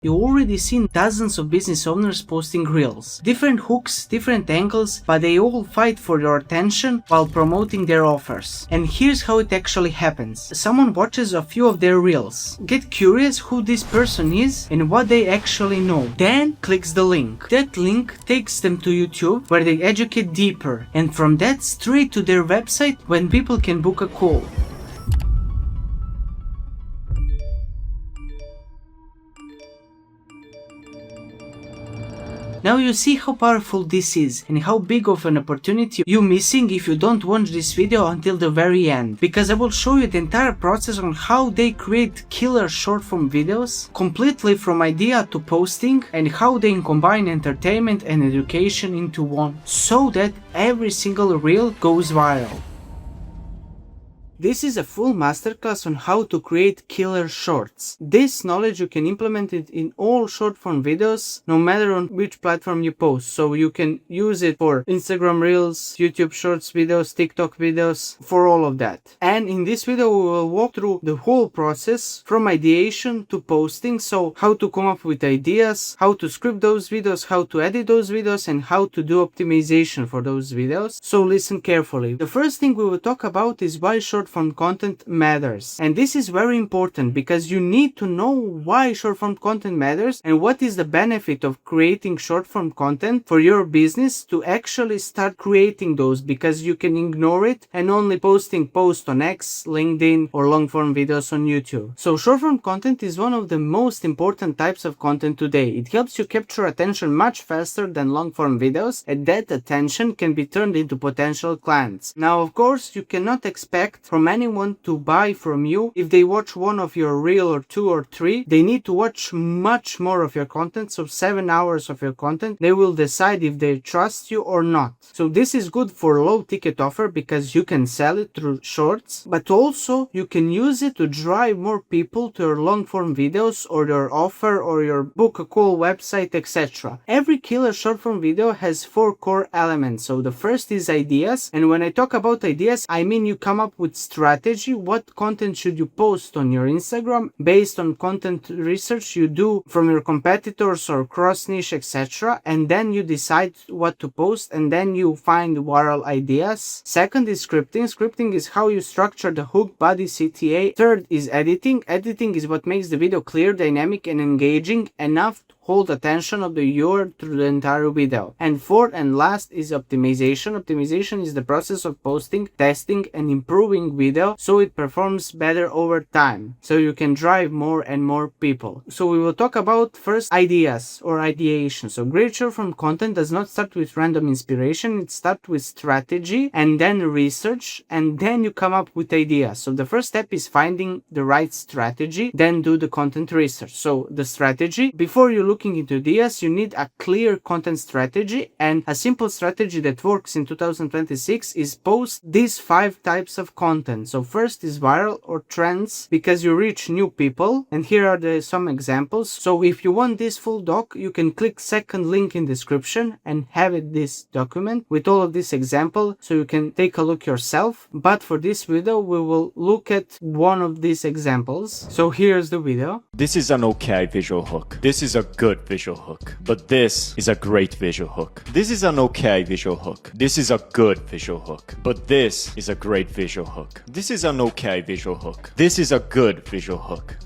You already seen dozens of business owners posting reels. Different hooks, different angles, but they all fight for your attention while promoting their offers. And here's how it actually happens. Someone watches a few of their reels, get curious who this person is and what they actually know, then clicks the link. That link takes them to YouTube where they educate deeper, and from that straight to their website when people can book a call. Now you see how powerful this is and how big of an opportunity you're missing if you don't watch this video until the very end, because I will show you the entire process on how they create killer short form videos completely from idea to posting, and how they combine entertainment and education into one so that every single reel goes viral. This is a full masterclass on how to create killer shorts. This knowledge you can implement it in all short form videos, no matter on which platform you post. So you can use it for Instagram Reels, YouTube Shorts videos, TikTok videos, for all of that. And in this video we will walk through the whole process from ideation to posting. So how to come up with ideas, how to script those videos, how to edit those videos, and how to do optimization for those videos. So listen carefully. The first thing we will talk about is why short form content matters. And this is very important because you need to know why short form content matters and what is the benefit of creating short form content for your business to actually start creating those, because you can ignore it and only posting posts on X, LinkedIn, or long form videos on YouTube. So short form content is one of the most important types of content today. It helps you capture attention much faster than long form videos, and that attention can be turned into potential clients. Now of course you cannot expect from anyone to buy from you if they watch one of your reel or two or three. They need to watch much more of your content, so 7 hours of your content. They will decide if they trust you or not. So this is good for low ticket offer because you can sell it through shorts, but also you can use it to drive more people to your long form videos or your offer or your book a call website, etc. Every killer short form video has 4 core elements. So the first is ideas, and when I talk about ideas I mean you come up with strategy. What content should you post on your Instagram based on content research you do from your competitors or cross niche, etc. And then you decide what to post, and then you find viral ideas. Second is scripting. Scripting is how you structure the hook, body, CTA. Third is editing. Editing is what makes the video clear, dynamic, and engaging enough to hold attention of the viewer through the entire video. And fourth and last is optimization. Optimization is the process of posting, testing, and improving video so it performs better over time, so you can drive more and more people. So we will talk about first ideas or ideation. So great short form content does not start with random inspiration. It starts with strategy and then research, and then you come up with ideas. So the first step is finding the right strategy, then do the content research. So the strategy, before you looking into ideas, you need a clear content strategy, and a simple strategy that works in 2026 is post these 5 types of content. So first is viral or trends, because you reach new people, and here are some examples. So if you want this full doc, you can click second link in description and have it this document with all of this example, so you can take a look yourself. But for this video we will look at one of these examples. So here's the video. This is an okay visual hook. This is a good visual hook. But this is a great visual hook. This is an okay visual hook. This is a good visual hook. But this is a great visual hook. This is an okay visual hook. This is a good visual hook.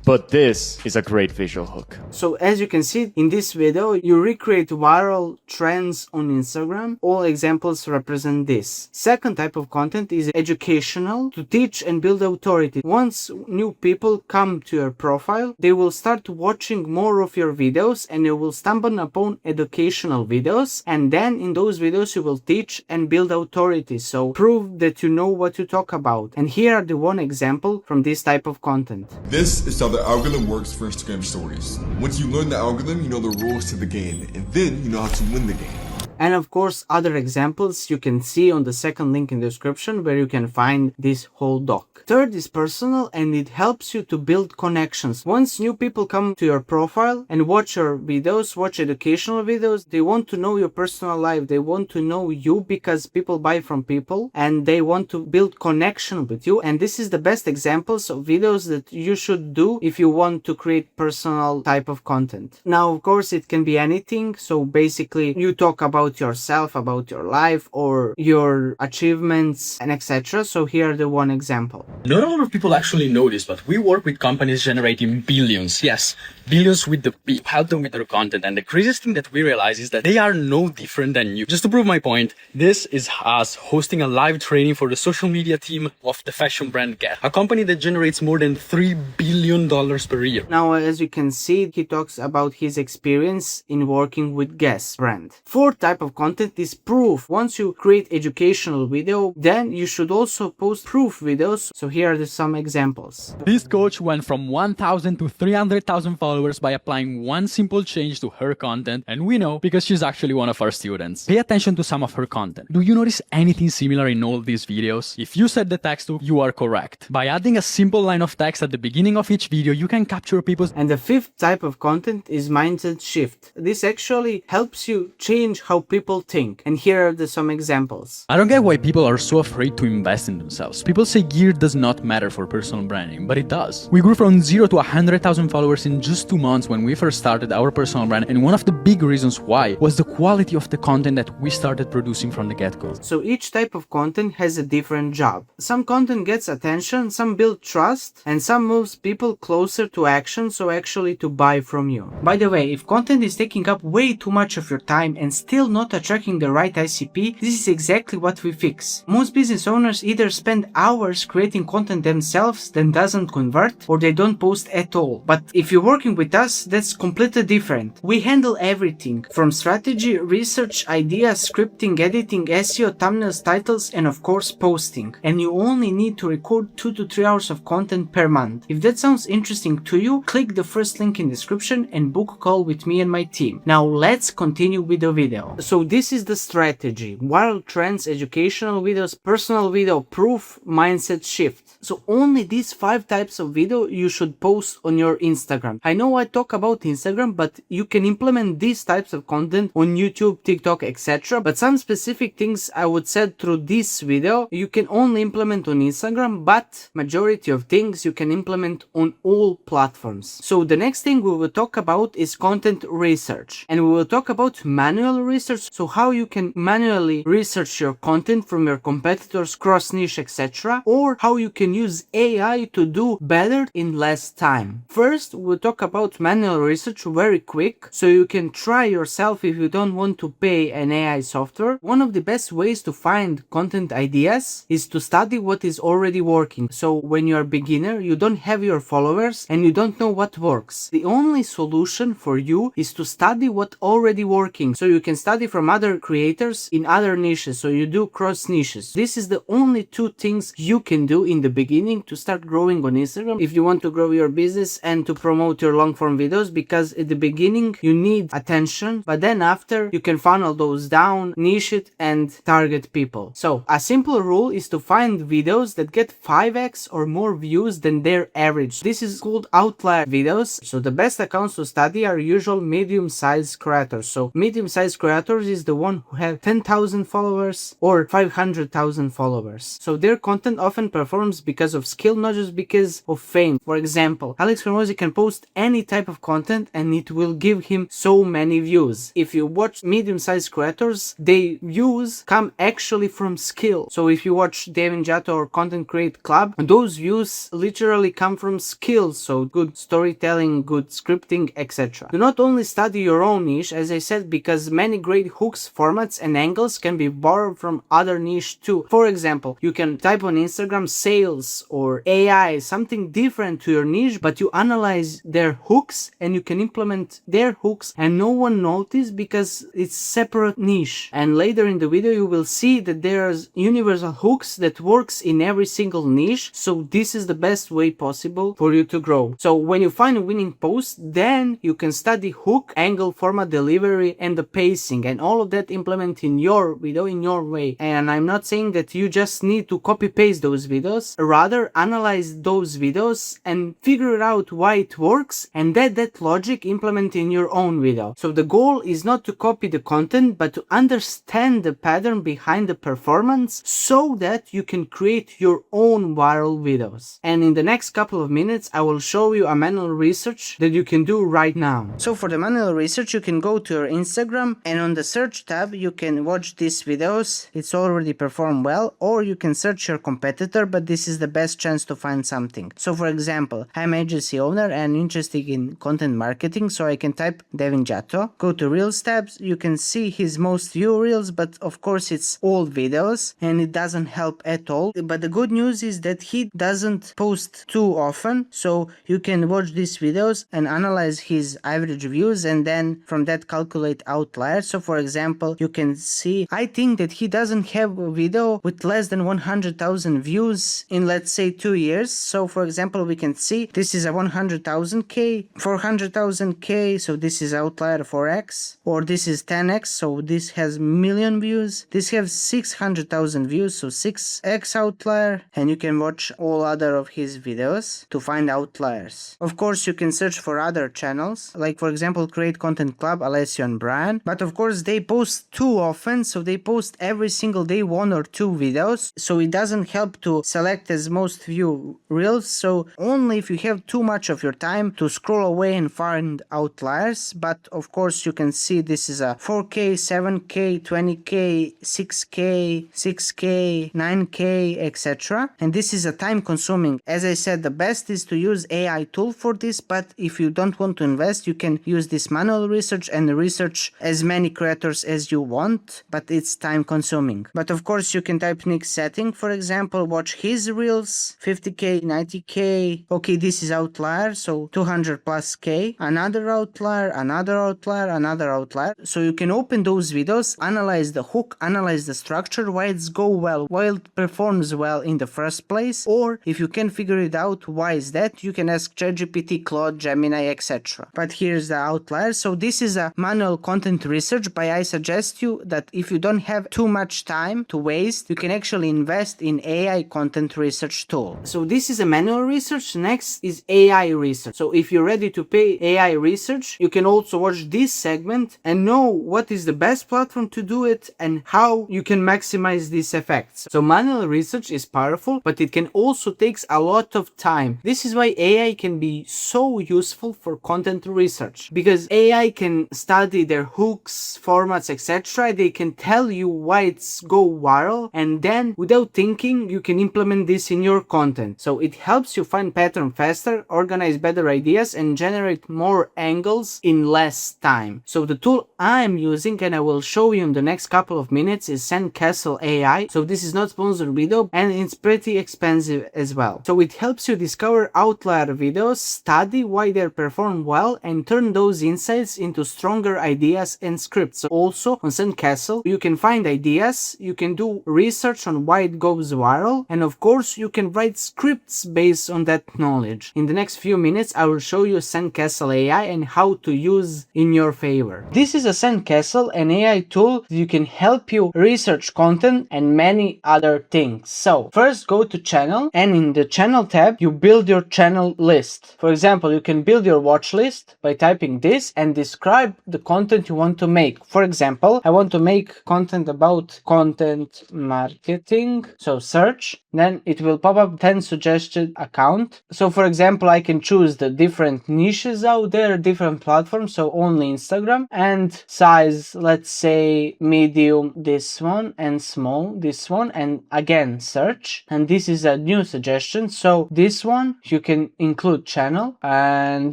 But this is a great visual hook. So as you can see in this video, you recreate viral trends on Instagram. All examples represent this. Second type of content is educational, to teach and build authority. Once new people come to your profile, they will start watching more of your videos and you will stumble upon educational videos. And then in those videos you will teach and build authority. So prove that you know what you talk about. And here are the one example from this type of content. This is how the algorithm works for Instagram stories. Once you learn the algorithm, you know the rules to the game, and then you know how to win the game. And of course, other examples you can see on the second link in the description where you can find this whole doc. Third is personal, and it helps you to build connections. Once new people come to your profile and watch your videos, watch educational videos, they want to know your personal life. They want to know you because people buy from people and they want to build connection with you. And this is the best examples of videos that you should do if you want to create personal type of content. Now, of course, it can be anything. So basically you talk about yourself, about your life or your achievements and etc. So here are the one example. Not a lot of people actually know this, but we work with companies generating billions. Yes, billions with the B. Help them with their content. And the craziest thing that we realize is that they are no different than you. Just to prove my point, this is us hosting a live training for the social media team of the fashion brand Guess, a company that generates more than $3 billion per year. Now, as you can see, he talks about his experience in working with Guess brand. Fourth type of content is proof. Once you create educational video, then you should also post proof videos. So here are some examples. This coach went from 1,000 to 300,000 followers by applying one simple change to her content, and we know because she's actually one of our students. Pay attention to some of her content. Do you notice anything similar in all these videos? If you set the text to, you are correct. By adding a simple line of text at the beginning of each video, you can capture people's... And the fifth type of content is mindset shift. This actually helps you change how people think. And here are some examples. I don't get why people are so afraid to invest in themselves. People say gear does not matter for personal branding, but it does. We grew from 0 to 100,000 followers in just 2 months when we first started our personal brand, and one of the big reasons why was the quality of the content that we started producing from the get-go. So each type of content has a different job. Some content gets attention, some build trust, and some moves people closer to action, so actually to buy from you. By the way, if content is taking up way too much of your time and still not attracting the right ICP, this is exactly what we fix. Most business owners either spend hours creating content themselves that doesn't convert, or they don't post at all. But if you're working with us, that's completely different. We handle everything from strategy, research, ideas, scripting, editing, SEO, thumbnails, titles, and of course posting. And you only need to record 2 to 3 hours of content per month. If that sounds interesting to you, click the first link in the description and book a call with me and my team. Now let's continue with the video. So this is the strategy: viral trends, educational videos, personal video, proof, mindset shift. So only these 5 types of video you should post on your Instagram. I know I talk about Instagram, but you can implement these types of content on YouTube, TikTok, etc. But some specific things I would say through this video you can only implement on Instagram, but majority of things you can implement on all platforms. So the next thing we will talk about is content research, and we will talk about manual research. So how you can manually research your content from your competitors, cross niche, etc. Or how you can use AI to do better in less time. First, we'll talk about manual research very quick, so you can try yourself if you don't want to pay an AI software. One of the best ways to find content ideas is to study what is already working. So when you're a beginner, you don't have your followers and you don't know what works. The only solution for you is to study what already working. So you can study from other creators in other niches. So you do cross niches. This is the only 2 things you can do in the beginning to start growing on Instagram if you want to grow your business and to promote your long form videos, because at the beginning you need attention, but then after you can funnel those down, niche it, and target people. So a simple rule is to find videos that get 5x or more views than their average. This is called outlier videos. So the best accounts to study are usual medium-sized creators. So medium-sized creators is the one who have 10,000 followers or 500,000 followers. So their content often performs because of skill, not just because of fame. For example, Alex Hormozy can post any type of content and it will give him so many views. If you watch medium-sized creators, their views come actually from skill. So if you watch Devin Jato or Content Create Club, those views literally come from skills. So good storytelling, good scripting, etc. Do not only study your own niche, as I said, because many great hooks, formats, and angles can be borrowed from other niche too. For example, you can type on Instagram sales or AI, something different to your niche, but you analyze their hooks and you can implement their hooks and no one notices because it's separate niche. And later in the video you will see that there's universal hooks that works in every single niche. So this is the best way possible for you to grow. So when you find a winning post, then you can study hook, angle, format, delivery, and the pacing. missing, and all of that implement in your video in your way. And I'm not saying that you just need to copy paste those videos, rather analyze those videos and figure out why it works, and that logic implement in your own video. So the goal is not to copy the content, but to understand the pattern behind the performance so that you can create your own viral videos. And in the next couple of minutes I will show you a manual research that you can do right now. So for the manual research, you can go to your Instagram, and on the search tab you can watch these videos. It's already performed well, or you can search your competitor, but this is the best chance to find something. So for example, I'm agency owner and interested in content marketing, so I can type Devin Jato, go to Reels tabs, you can see his most viewed Reels, but of course it's old videos and it doesn't help at all. But the good news is that he doesn't post too often, so you can watch these videos and analyze his average views, and then from that calculate outliers. So for example, you can see, I think that he doesn't have a video with less than 100,000 views in, let's say, 2 years. So for example, we can see this is a 100,000k, 400,000k, so this is outlier 4x, or this is 10x, so this has million views. This has 600,000 views, so 6x outlier, and you can watch all other of his videos to find outliers. Of course, you can search for other channels, like for example Create Content Club, Alessio and Brian, but of course they post too often, so they post every single day 1 or 2 videos, so it doesn't help to select as most view reels. So only if you have too much of your time to scroll away and find outliers. But of course you can see this is a 4k, 7k, 20k, 6k, 6k, 9k, etc. And this is a time consuming. As I said, the best is to use AI tool for this, but if you don't want to invest, you can use this manual research and research as many creators as you want, but it's time consuming. But of course you can type Nick's setting, for example, watch his reels, 50k, 90k, okay, this is outlier, so 200 plus k, another outlier, another outlier, another outlier. So you can open those videos, analyze the hook, analyze the structure, why it's go well, why it performs well in the first place, or if you can figure it out why is that, you can ask ChatGPT, Claude, Gemini, etc. But here's the outlier. So this is a manual content research, but I suggest you that if you don't have too much time to waste, you can actually invest in AI content research tool. So this is a manual research. Next is AI research. So if you're ready to pay AI research, you can also watch this segment and know what is the best platform to do it and how you can maximize these effects. So manual research is powerful, but it can also takes a lot of time. This is why AI can be so useful for content research, because AI can study their hooks, formats, etc. They can tell you why it's go viral, and then without thinking you can implement this in your content. So it helps you find pattern faster, organize better ideas, and generate more angles in less time. So the tool I'm using, and I will show you in the next couple of minutes, is Sandcastle AI. So this is not sponsored video, and it's pretty expensive as well. So it helps you discover outlier videos, study why they perform well, and turn those insights into stronger ideas and scripts. So also on Sandcastle you can find ideas, you can do research on why it goes viral, and of course you can write scripts based on that knowledge. In the next few minutes I will show you Sandcastle AI and how to use in your favor. This is a Sandcastle, an AI tool that you can help you research content and many other things. So first go to channel, and in the channel tab you build your channel list. For example, you can build your watch list by typing this and describe the content you want to make. For example, I want to make content about content marketing, so search, then it will pop up 10 suggested account. So for example, I can choose the different niches out there, different platforms, so only Instagram, and size, let's say medium this one, and small this one, and again search, and this is a new suggestion. So this one you can include channel, and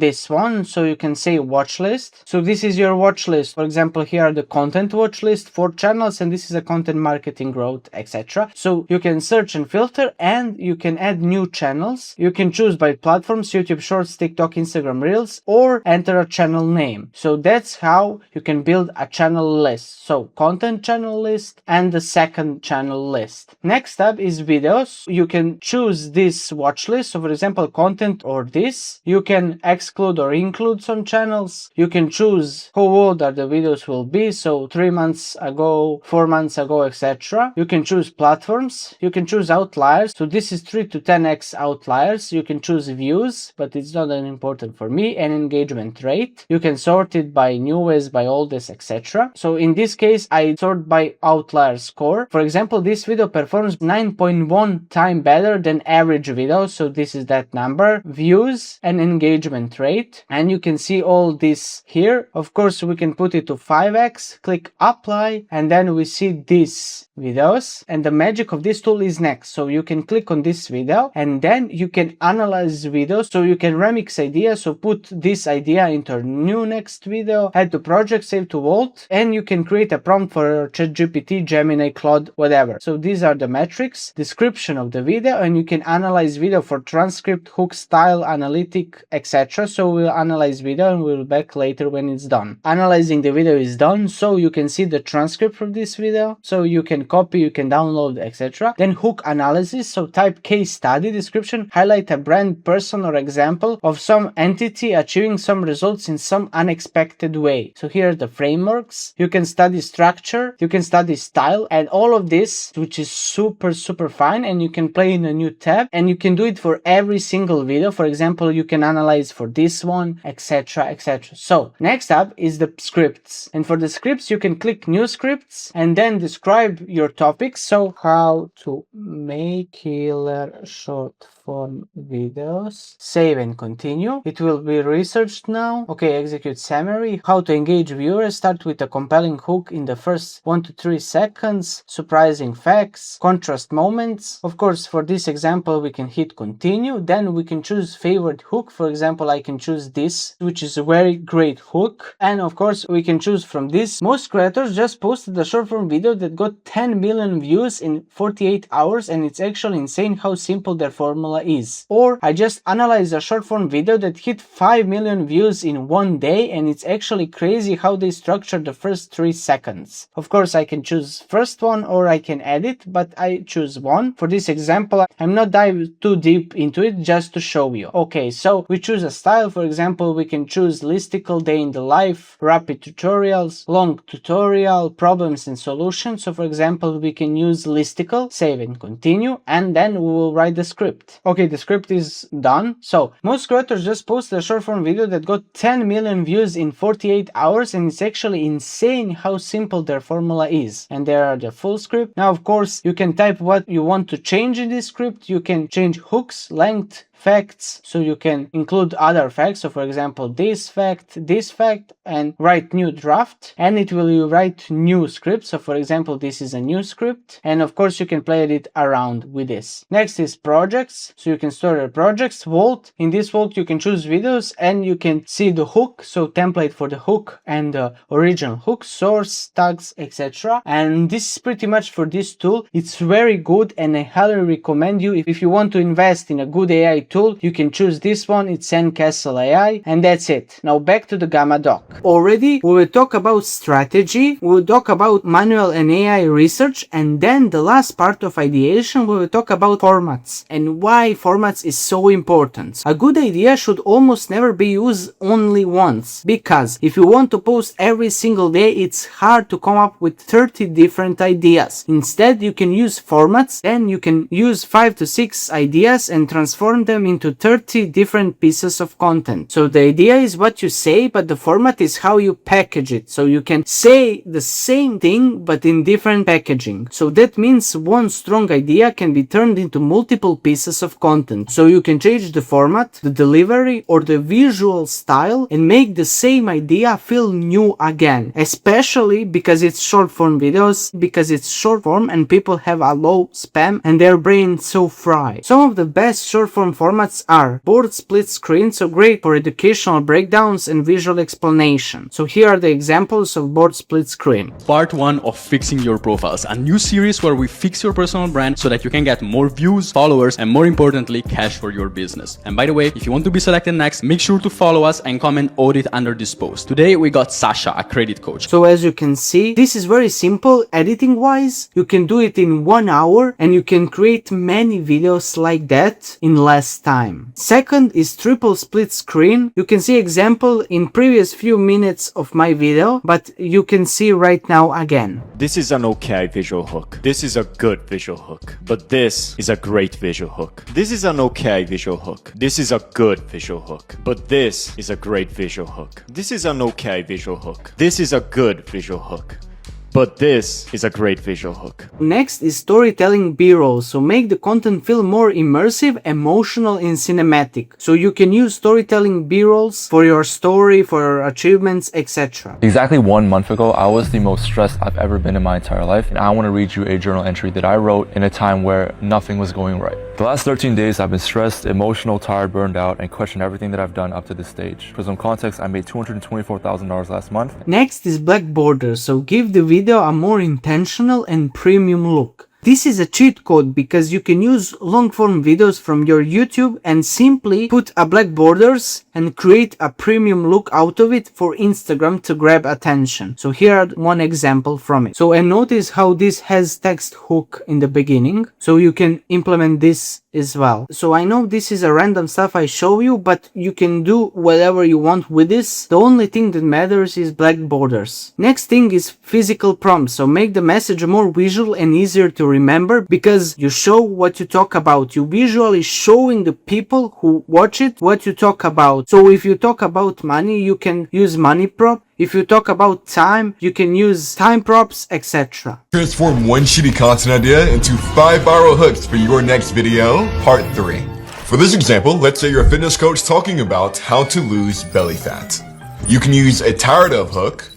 this one, so you can say watch list. So this is your watch list. For example, here are the content watch list, 4 channels, and this is a content marketing growth, etc. So you can search and filter, and you can add new channels. You can choose by platforms, YouTube Shorts, TikTok, Instagram Reels, or enter a channel name. So that's how you can build a channel list. So content channel list and the second channel list. Next up is videos. You can choose this watch list. So for example, content or this. You can exclude or include some channels. You can choose how old are the videos will will be. So 3 months ago, 4 months ago, etc. You can choose platforms. You can choose outliers. So this is 3 to 10x outliers. You can choose views, but it's not that important for me, and engagement rate. You can sort it by newest, by oldest, etc. So in this case, I sort by outlier score. For example, this video performs 9.1 times better than average video. So this is that number, views and engagement rate. And you can see all this here. Of course, we can put it to 5x, click apply, and then we see these videos. And the magic of this tool is next. So you can click on this video and then you can analyze videos. So you can remix ideas. So put this idea into a new next video, add to project, save to Vault, and you can create a prompt for ChatGPT, Gemini, Claude, whatever. So these are the metrics, description of the video, and you can analyze video for transcript, hook, style, analytic, etc. So we'll analyze video and we'll back later when it's done. Analyzing the video is done, so you can see the transcript of this video. So you can copy, you can download, etc. Then hook analysis. So type case study description, highlight a brand, person, or example of some entity achieving some results in some unexpected way. So here are the frameworks. You can study structure, you can study style, and all of this, which is super fine, and you can play in a new tab, and you can do it for every single video. For example, you can analyze for this one, etc. So next up is the scripts, and for the scripts you can click new scripts and then describe your topics. So how to make killer short form videos, save and continue. It will be researched now. Okay, execute summary. How to engage viewers, start with a compelling hook in the first 1 to 3 seconds, surprising facts, contrast moments. Of course, for this example we can hit continue, then we can choose favorite hook. For example, I can choose this, which is a very great hook, and of course we can choose from this. Most creators just posted a short form video that got 10 million views in 48 hours, and it's actually insane how simple their formula is. Or I just analyzed a short form video that hit 5 million views in one day, and it's actually crazy how they structured the first 3 seconds. Of course, I can choose first one or I can edit, but I choose one. For this example, I'm not diving too deep into it, just to show you. Okay, so we choose a style. For example, we can choose listicle, day in the life, rapid tutorials, long tutorial, problems and solutions. So for example, we can use listicle, save and continue, and then we will write the script. Okay, the script is done. So most creators just posted a short form video that got 10 million views in 48 hours, and it's actually insane how simple their formula is. And there are the full script. Now, of course, you can type what you want to change in this script. You can change hooks, length, facts, so you can include other facts. So for example, this fact, and write new draft, and it will write new script. So for example, this is a new script, and of course you can play it around with this. Next is projects, so you can store your projects. Vault, in this vault you can choose videos and you can see the hook, so template for the hook and the original hook, source, tags, etc. And this is pretty much for this tool. It's very good, and I highly recommend you, if you want to invest in a good AI tool, you can choose this one. It's Sandcastle AI, and that's it. Now back to the Gamma Doc. Already we will talk about strategy, we will talk about manual and AI research, and then the last part of ideation we will talk about formats and why formats is so important. A good idea should almost never be used only once, because if you want to post every single day, it's hard to come up with 30 different ideas. Instead, you can use formats, then you can use 5 to 6 ideas and transform them into 30 different pieces of content. So the idea is what you say, but the format is how you package it. So you can say the same thing but in different packaging. So that means one strong idea can be turned into multiple pieces of content. So you can change the format, the delivery, or the visual style and make the same idea feel new again. Especially because it's short form videos, because it's short form and people have a low spam and their brain so fried. Some of the best short form formats are board split screen, so great for educational breakdowns and visual explanation. So here are the examples of board split screen. Part 1 of Fixing Your Profiles, a new series where we fix your personal brand so that you can get more views, followers, and more importantly, cash for your business. And by the way, if you want to be selected next, make sure to follow us and comment audit under this post. Today we got Sasha, a credit coach. So as you can see, this is very simple editing wise. You can do it in 1 hour and you can create many videos like that in less less time. Second is triple split screen. You can see example in previous few minutes of my video, but you can see right now again. This is an okay visual hook. This is a good visual hook. But this is a great visual hook. This is an okay visual hook. This is a good visual hook. But this is a great visual hook. This is an okay visual hook. This is a good visual hook. But this is a great visual hook. Next is storytelling B-roll, so make the content feel more immersive, emotional, and cinematic. So you can use storytelling B-rolls for your story, for your achievements, etc. Exactly 1 month ago, I was the most stressed I've ever been in my entire life, and I want to read you a journal entry that I wrote in a time where nothing was going right. The last 13 days, I've been stressed, emotional, tired, burned out, and questioned everything that I've done up to this stage. For some context, I made $224,000 last month. Next is black borders, so give the video a more intentional and premium look. This is a cheat code because you can use long-form videos from your YouTube and simply put a black borders and create a premium look out of it for Instagram to grab attention. So here are one example from it. So and notice how this has text hook in the beginning. So you can implement this as well. So I know this is a random stuff I show you, but you can do whatever you want with this. The only thing that matters is black borders. Next thing is physical prompts. So make the message more visual and easier to remember because you show what you talk about. You visually showing the people who watch it what you talk about. So if you talk about money, you can use money prop. If you talk about time, you can use time props, etc. Transform one shitty content idea into 5 viral hooks for your next video, part 3. For this example, let's say you're a fitness coach talking about how to lose belly fat. You can use a tired of hook.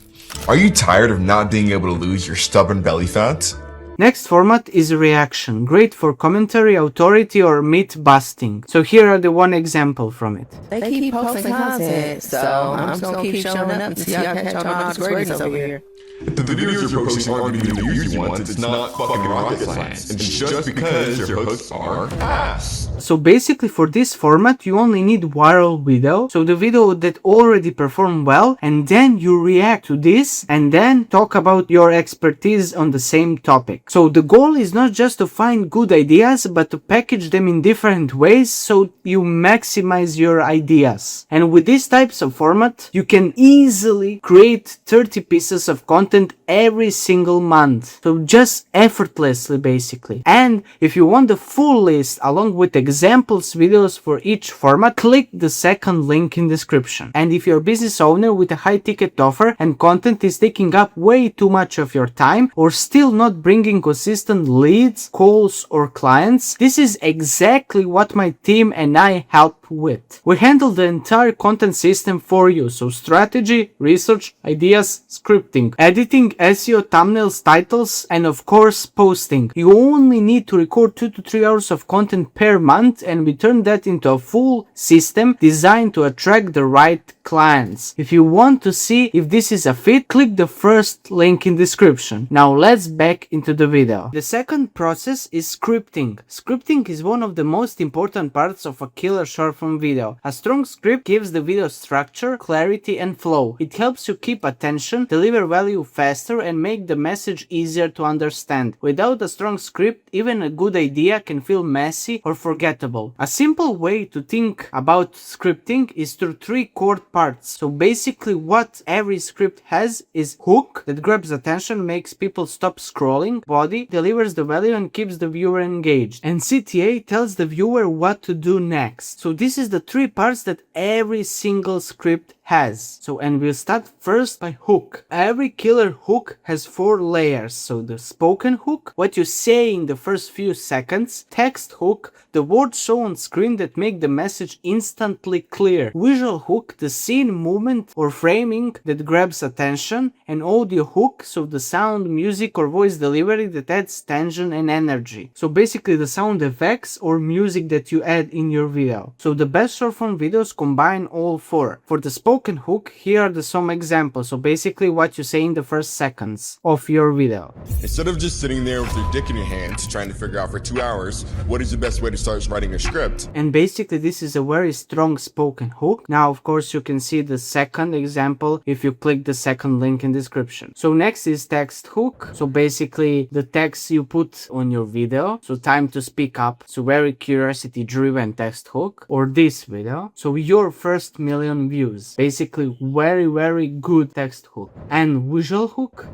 Are you tired of not being able to lose your stubborn belly fat? Next format is reaction, great for commentary, authority, or myth busting. So here are the one example from it. They keep posting content, so I'm just gonna keep showing up until y'all catch y'all knowledge greatness over here. If the videos you're posting aren't getting the views you want, it's not fucking rocket science. It's just because your hooks are ass. So basically for this format you only need viral video, so the video that already performed well, and then you react to this and then talk about your expertise on the same topic. So the goal is not just to find good ideas, but to package them in different ways so you maximize your ideas. And with these types of format you can easily create 30 pieces of content every single month. So just effortlessly basically. And if you want the full list along with examples videos for each format, click the second link in description. And if you're a business owner with a high ticket offer and content is taking up way too much of your time or still not bringing consistent leads, calls or clients, this is exactly what my team and I help with. We handle the entire content system for you, so strategy, research, ideas, scripting, editing, SEO, thumbnails, titles, and of course posting. You only need to record 2 to 3 hours of content per month and we turn that into a full system designed to attract the right clients. If you want to see if this is a fit, click the first link in description. Now let's back into the video. The second process is scripting. Scripting is one of the most important parts of a killer short form video. A strong script gives the video structure, clarity and flow. It helps you keep attention, deliver value faster and make the message easier to understand. Without a strong script, even a good idea can feel messy or forgettable. A simple way to think about scripting is through 3 core parts. So basically what every script has is hook that grabs attention, makes people stop scrolling, body delivers the value and keeps the viewer engaged, and CTA tells the viewer what to do next. So this is the 3 parts that every single script has. So and we'll start first by hook. Every killer hook has 4 layers. So the spoken hook, what you say in the first few seconds, text hook, the words shown on screen that make the message instantly clear, visual hook, the scene movement or framing that grabs attention, and audio hook, so the sound, music or voice delivery that adds tension and energy. So basically the sound effects or music that you add in your video. So the best short form videos combine all 4. For the spoken spoken hook, here are some examples. So basically what you say in the first seconds of your video. Instead of just sitting there with your dick in your hands trying to figure out for 2 hours what is the best way to start writing a script. And basically this is a very strong spoken hook. Now of course you can see the second example if you click the second link in description. So next is text hook. So basically the text you put on your video. So time to speak up. So very curiosity driven text hook. Or this video. So your first million views. Basically very good text hook. And visual hook.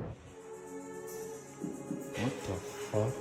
What the fuck?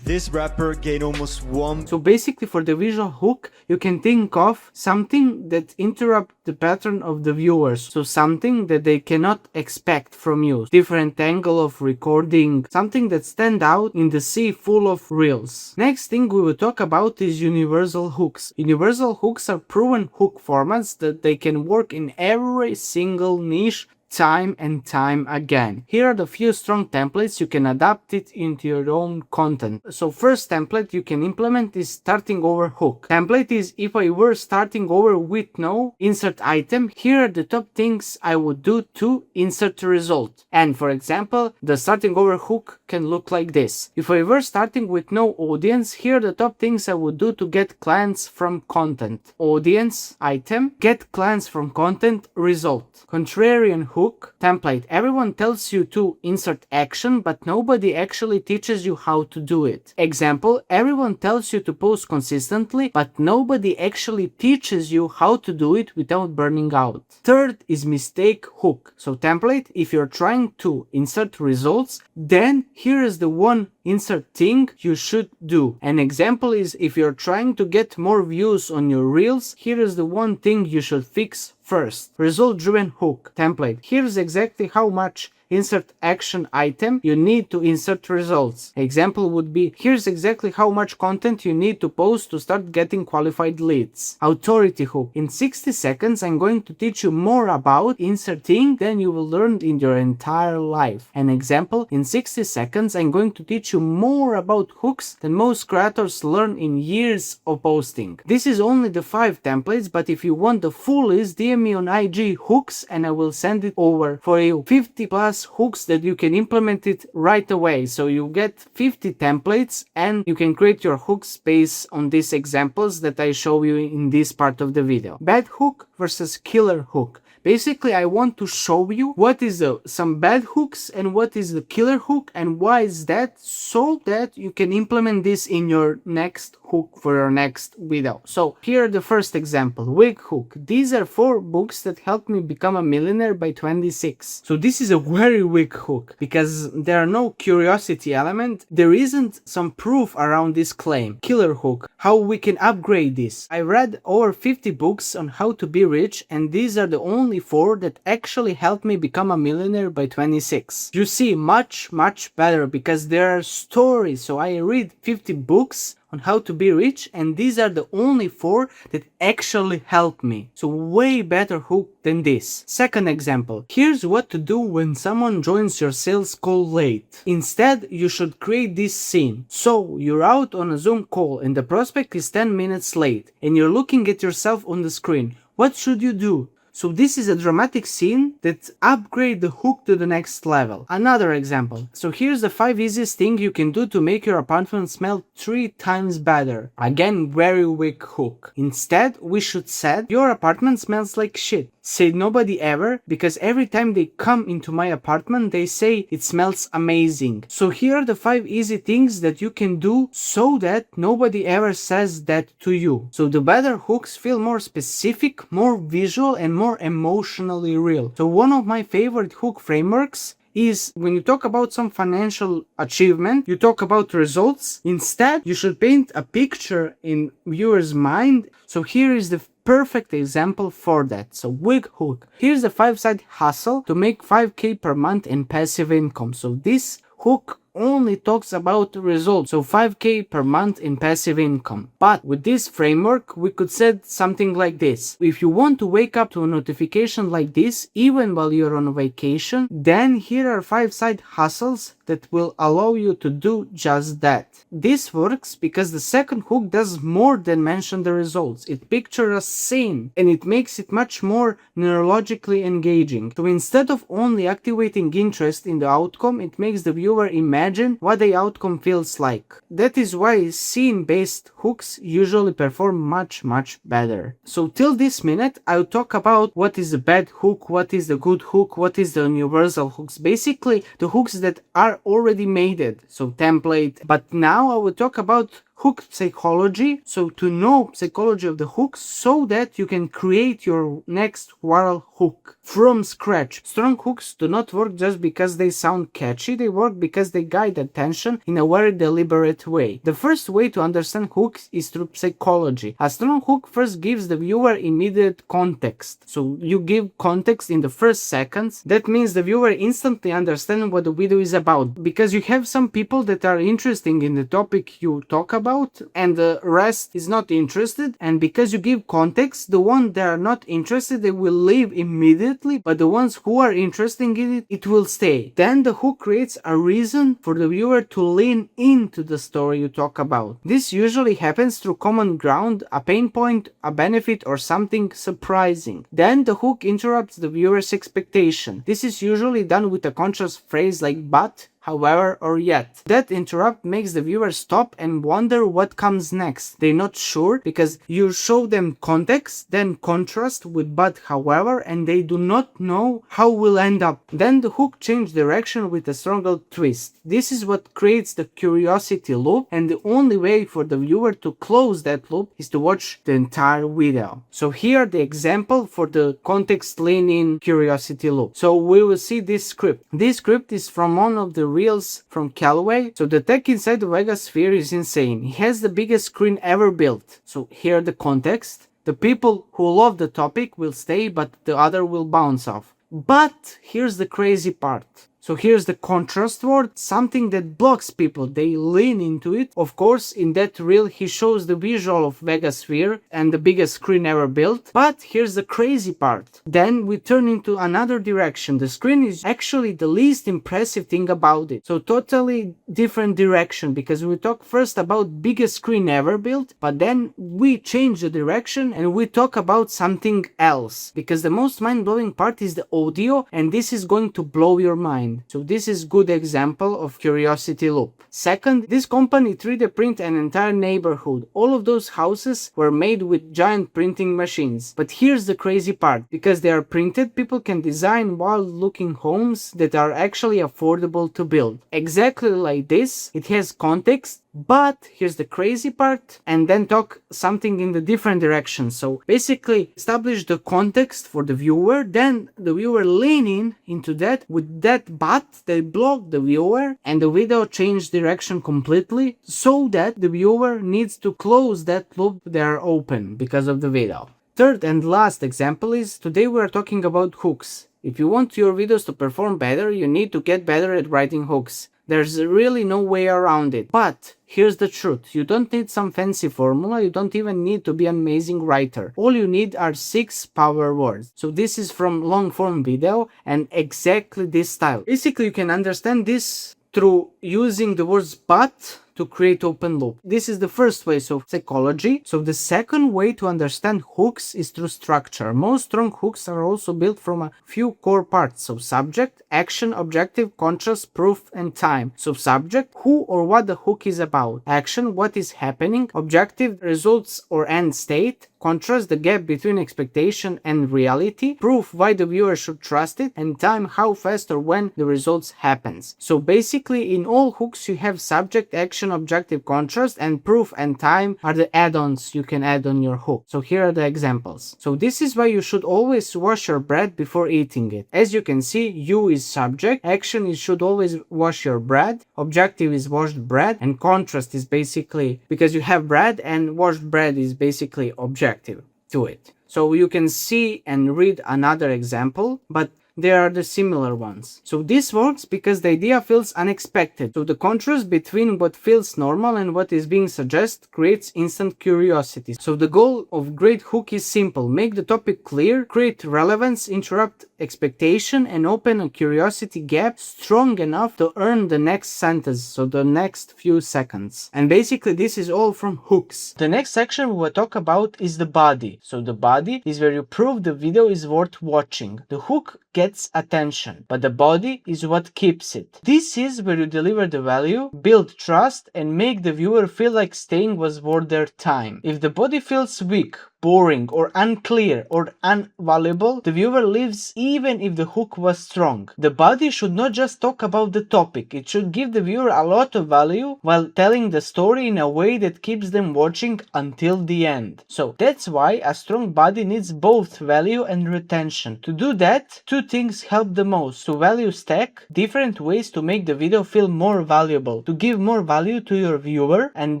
This rapper gained almost 1. So basically for the visual hook, you can think of something that interrupts the pattern of the viewers. So something that they cannot expect from you. Different angle of recording. Something that stand out in the sea full of reels. Next thing we will talk about is universal hooks. Universal hooks are proven hook formats that they can work in every single niche time and time again. Here are the few strong templates you can adapt it into your own content. So first template you can implement is starting over hook. Template is if I were starting over with no insert item, here are the top things I would do to insert a result. And for example, the starting over hook can look like this. If I were starting with no audience, here are the top things I would do to get clients from content. Audience, item, get clients from content, result. Contrarian hook template. Everyone tells you to insert action, but nobody actually teaches you how to do it. Example, everyone tells you to post consistently, but nobody actually teaches you how to do it without burning out. Third is mistake hook. So template, if you're trying to insert results, then here is the one insert thing you should do. An example is if you're trying to get more views on your reels, here is the one thing you should fix first. Result driven hook template. Here's exactly how much insert action item you need to insert results. Example would be, here's exactly how much content you need to post to start getting qualified leads. Authority hook. In 60 seconds I'm going to teach you more about inserting than you will learn in your entire life. An example, in 60 seconds I'm going to teach you more about hooks than most creators learn in years of posting. This is only the 5 templates, but if you want the full list, DM me on IG hooks and I will send it over for you. 50 plus hooks that you can implement it right away. So you get 50 templates and you can create your hooks based on these examples that I show you in this part of the video. Bad hook versus killer hook. Basically, I want to show you what is some bad hooks and what is the killer hook and why is that, so that you can implement this in your next hook for your next video. So here are the first example, wig hook. These are 4 books that helped me become a millionaire by 26. So this is a very weak hook because there are no curiosity element. There isn't some proof around this claim. Killer hook, how we can upgrade this. I read over 50 books on how to be rich and these are the only 4 that actually helped me become a millionaire by 26. You see, much better because there are stories. So I read 50 books on how to be rich and these are the only 4 that actually help me. So way better hook than this. Second example, here's what to do when someone joins your sales call late. Instead, you should create this scene. So you're out on a Zoom call and the prospect is 10 minutes late and you're looking at yourself on the screen. What should you do? So this is a dramatic scene that upgrade the hook to the next level. Another example. So here's the 5 easiest things you can do to make your apartment smell 3 times better. Again, very weak hook. Instead, we should say, your apartment smells like shit. Say nobody ever, because every time they come into my apartment, they say it smells amazing. So here are the 5 easy things that you can do so that nobody ever says that to you. So the better hooks feel more specific, more visual, and more emotionally real. So one of my favorite hook frameworks is when you talk about some financial achievement, you talk about results. Instead, you should paint a picture in viewer's mind. So here is the perfect example for that. So wig hook. Here's the 5-side hustle to make 5k per month in passive income. So this hook only talks about results, so 5k per month in passive income. But with this framework, we could set something like this. If you want to wake up to a notification like this, even while you're on vacation, then here are 5 side hustles that will allow you to do just that. This works because the second hook does more than mention the results. It pictures a scene and it makes it much more neurologically engaging. So instead of only activating interest in the outcome, it makes the viewer imagine what the outcome feels like. That is why scene-based hooks usually perform much better. So till this minute, I'll talk about what is a bad hook, what is the good hook, what is the universal hooks. Basically, the hooks that are already made, so template. But now I will talk about hook psychology, so to know psychology of the hooks so that you can create your next viral hook from scratch. Strong hooks do not work just because they sound catchy, they work because they guide attention in a very deliberate way. The first way to understand hooks is through psychology. A strong hook first gives the viewer immediate context. So you give context in the first seconds. That means the viewer instantly understands what the video is about, because you have some people that are interested in the topic you talk about and the rest is not interested, and because you give context, the ones that are not interested, they will leave immediately, but the ones who are interested in it, it will stay. Then the hook creates a reason for the viewer to lean into the story you talk about. This usually happens through common ground, a pain point, a benefit, or something surprising. Then the hook interrupts the viewer's expectation. This is usually done with a conscious phrase like but, however, or yet. That interrupt makes the viewer stop and wonder what comes next. They're not sure because you show them context, then contrast with but, however, and they do not know how will end up. Then the hook changes direction with a stronger twist. This is what creates the curiosity loop, and the only way for the viewer to close that loop is to watch the entire video. So here the example for the context lean-in curiosity loop. So we will see this script. This script is from one of the reels from Callaway. So the tech inside the Vegas sphere is insane. He has the biggest screen ever built. So here the context. The people who love the topic will stay, but the other will bounce off. But here's the crazy part. So here's the contrast word, something that blocks people, they lean into it. Of course, in that reel he shows the visual of Vegasphere and the biggest screen ever built. But here's the crazy part. Then we turn into another direction. The screen is actually the least impressive thing about it. So totally different direction, because we talk first about biggest screen ever built, but then we change the direction and we talk about something else. Because the most mind-blowing part is the audio, and this is going to blow your mind. So this is good example of curiosity loop. Second, this company 3D print an entire neighborhood. All of those houses were made with giant printing machines. But here's the crazy part. Because they are printed, people can design wild-looking homes that are actually affordable to build. Exactly like this, it has context. But here's the crazy part, and then talk something in the different direction. So basically establish the context for the viewer, then the viewer lean into that. With that but, they block the viewer and the video change direction completely, so that the viewer needs to close that loop they are open because of the video. Third and last example is, today we are talking about hooks. If you want your videos to perform better, you need to get better at writing hooks. There's really no way around it. But here's the truth. You don't need some fancy formula. You don't even need to be an amazing writer. All you need are 6 power words. So this is from long form video and exactly this style. Basically, you can understand this through using the words but to create open loop. This is the first way, so psychology. So the second way to understand hooks is through structure. Most strong hooks are also built from a few core parts. So subject, action, objective, contrast, proof, and time. So subject, who or what the hook is about. Action, what is happening. Objective, results or end state. Contrast, the gap between expectation and reality. Proof, why the viewer should trust it. And time, how fast or when the results happens. So basically in all hooks you have subject, action, objective, contrast, and proof and time are the add-ons you can add on your hook. So here are the examples. So this is why you should always wash your bread before eating it. As you can see, you is subject, action is should always wash your bread, objective is washed bread, and contrast is basically because you have bread, and washed bread is basically objective to it. So you can see and read another example, but there are the similar ones. So this works because the idea feels unexpected. So the contrast between what feels normal and what is being suggested creates instant curiosity. So the goal of great hook is simple. Make the topic clear, create relevance, interrupt expectation and open a curiosity gap strong enough to earn the next sentence, so the next few seconds. And basically this is all from hooks. The next section we will talk about is the body. So the body is where you prove the video is worth watching. The hook gets attention, but the body is what keeps it. This is where you deliver the value, build trust, and make the viewer feel like staying was worth their time. If the body feels weak, boring, or unclear, or unvaluable, the viewer leaves even if the hook was strong. The body should not just talk about the topic, it should give the viewer a lot of value while telling the story in a way that keeps them watching until the end. So that's why a strong body needs both value and retention. To do that, two things help the most: to value stack, different ways to make the video feel more valuable, to give more value to your viewer, and